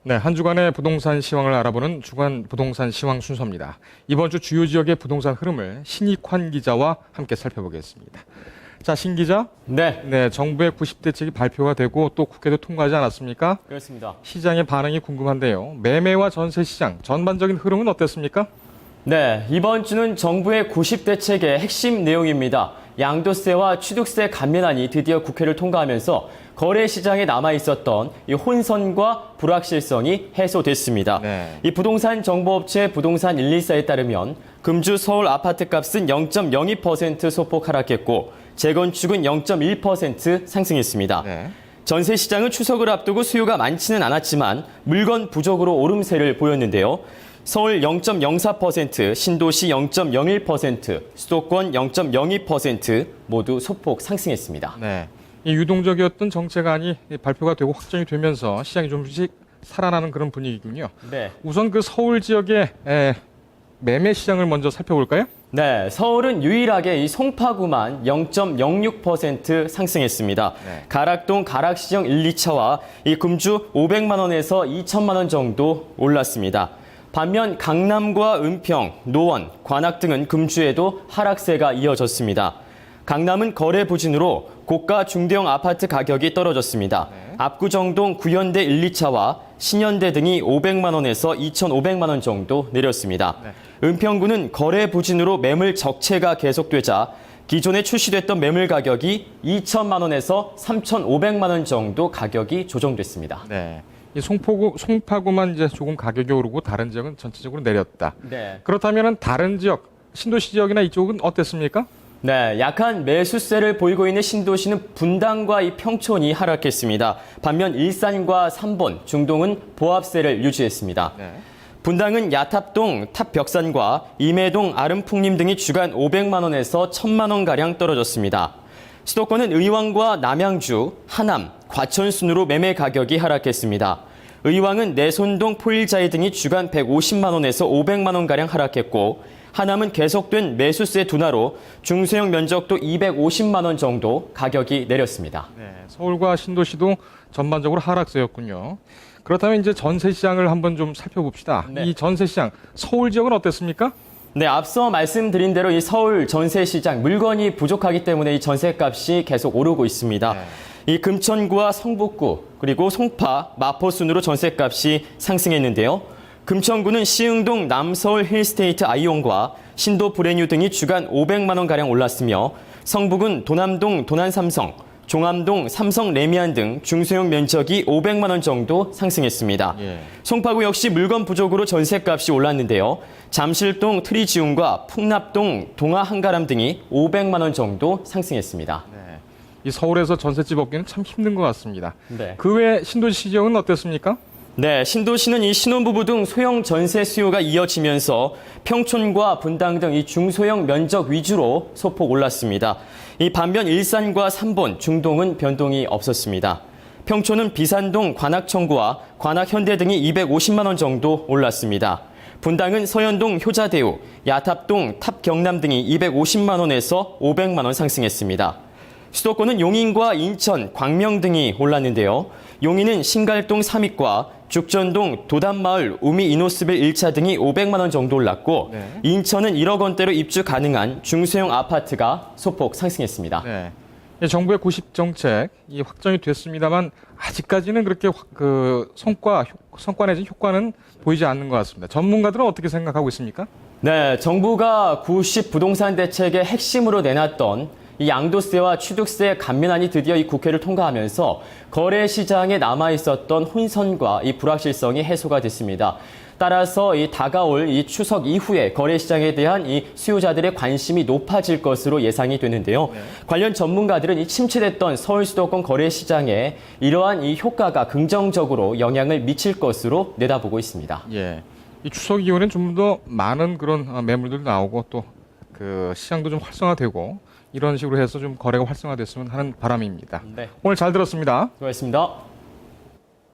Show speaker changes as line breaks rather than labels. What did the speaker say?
네, 한 주간의 부동산 시황을 알아보는 주간 부동산 시황 순서입니다. 이번 주 주요 지역의 부동산 흐름을 신익환 기자와 함께 살펴보겠습니다. 자, 신 기자.
네,
정부의 90대책이 발표가 되고 또 국회도 통과하지 않았습니까?
그렇습니다.
시장의 반응이 궁금한데요. 매매와 전세 시장 전반적인 흐름은 어땠습니까?
네, 이번 주는 정부의 90대책의 핵심 내용입니다. 양도세와 취득세 감면안이 드디어 국회를 통과하면서 거래 시장에 남아있었던 이 혼선과 불확실성이 해소됐습니다.
네.
이 부동산 정보업체 부동산 114에 따르면 금주 서울 아파트 값은 0.02% 소폭 하락했고 재건축은 0.1% 상승했습니다.
네.
전세 시장은 추석을 앞두고 수요가 많지는 않았지만 물건 부족으로 오름세를 보였는데요. 서울 0.04%, 신도시 0.01%, 수도권 0.02% 모두 소폭 상승했습니다.
네. 이 유동적이었던 정책안이 발표가 되고 확정이 되면서 시장이 좀씩 살아나는 그런 분위기군요.
네.
우선 그 서울 지역의 매매 시장을 먼저 살펴볼까요?
네, 서울은 유일하게 이 송파구만 0.06% 상승했습니다.
네.
가락동 가락시정 1, 2차와 이 금주 500만 원에서 2천만 원 정도 올랐습니다. 반면 강남과 은평, 노원, 관악 등은 금주에도 하락세가 이어졌습니다. 강남은 거래 부진으로 고가 중대형 아파트 가격이 떨어졌습니다.
네.
압구정동 구현대 1, 2차와 신현대 등이 500만 원에서 2,500만 원 정도 내렸습니다.
네.
은평구는 거래 부진으로 매물 적체가 계속되자 기존에 출시됐던 매물 가격이 2천만 원에서 3,500만 원 정도 가격이 조정됐습니다.
네. 이 송파구만 이제 조금 가격이 오르고 다른 지역은 전체적으로 내렸다.
네.
그렇다면 다른 지역, 신도시 지역이나 이쪽은 어땠습니까?
네, 약한 매수세를 보이고 있는 신도시는 분당과 이 평촌이 하락했습니다. 반면 일산과 삼본, 중동은 보합세를 유지했습니다.
네.
분당은 야탑동, 탑벽산과 임해동, 아름풍림 등이 주간 500만 원에서 1,000만 원가량 떨어졌습니다. 수도권은 의왕과 남양주, 하남, 과천 순으로 매매 가격이 하락했습니다. 의왕은 내손동, 포일자이 등이 주간 150만 원에서 500만 원가량 하락했고 하남은 계속된 매수세 둔화로 중소형 면적도 250만 원 정도 가격이 내렸습니다.
네. 서울과 신도시도 전반적으로 하락세였군요. 그렇다면 이제 전세 시장을 한번 좀 살펴봅시다.
네.
이 전세 시장, 서울 지역은 어땠습니까?
네, 앞서 말씀드린 대로 이 서울 전세 시장 물건이 부족하기 때문에 이 전세값이 계속 오르고 있습니다.
네.
이 금천구와 성북구 그리고 송파, 마포 순으로 전세값이 상승했는데요. 금천구는 시흥동 남서울 힐스테이트 아이온과 신도 브레뉴 등이 주간 500만 원가량 올랐으며 성북은 도남동 도난삼성, 종암동 삼성 레미안 등 중소형 면적이 500만 원 정도 상승했습니다.
예.
송파구 역시 물건 부족으로 전세값이 올랐는데요. 잠실동 트리지움과 풍납동 동아 한가람 등이 500만 원 정도 상승했습니다.
네. 이 서울에서 전셋집 얻기는 참 힘든 것 같습니다.
네.
그 외 신도시 지역은 어땠습니까?
네, 신도시는 이 신혼부부 등 소형 전세 수요가 이어지면서 평촌과 분당 등 이 중소형 면적 위주로 소폭 올랐습니다. 이 반면 일산과 삼본, 중동은 변동이 없었습니다. 평촌은 비산동 관악청구와 관악현대 등이 250만 원 정도 올랐습니다. 분당은 서현동 효자대우, 야탑동 탑경남 등이 250만 원에서 500만 원 상승했습니다. 수도권은 용인과 인천, 광명 등이 올랐는데요. 용인은 신갈동 삼익과 죽전동 도담마을 우미 이노스빌 1차 등이 500만 원 정도 올랐고
네.
인천은 1억 원대로 입주 가능한 중소형 아파트가 소폭 상승했습니다.
네. 이 정부의 90 정책 이 확정이 됐습니다만 아직까지는 그렇게 성과 내지 효과는 보이지 않는 것 같습니다. 전문가들은 어떻게 생각하고 있습니까?
네, 정부가 90 부동산 대책의 핵심으로 내놨던 이 양도세와 취득세 감면안이 드디어 이 국회를 통과하면서 거래 시장에 남아있었던 혼선과 이 불확실성이 해소가 됐습니다. 따라서 이 다가올 이 추석 이후에 거래 시장에 대한 이 수요자들의 관심이 높아질 것으로 예상이 되는데요.
네.
관련 전문가들은 이 침체됐던 서울 수도권 거래 시장에 이러한 이 효과가 긍정적으로 영향을 미칠 것으로 내다보고 있습니다.
예. 이 추석 이후에는 좀 더 많은 그런 매물들도 나오고 또 그 시장도 좀 활성화되고 이런 식으로 해서 좀 거래가 활성화됐으면 하는 바람입니다.
네,
오늘 잘 들었습니다.
수고하셨습니다.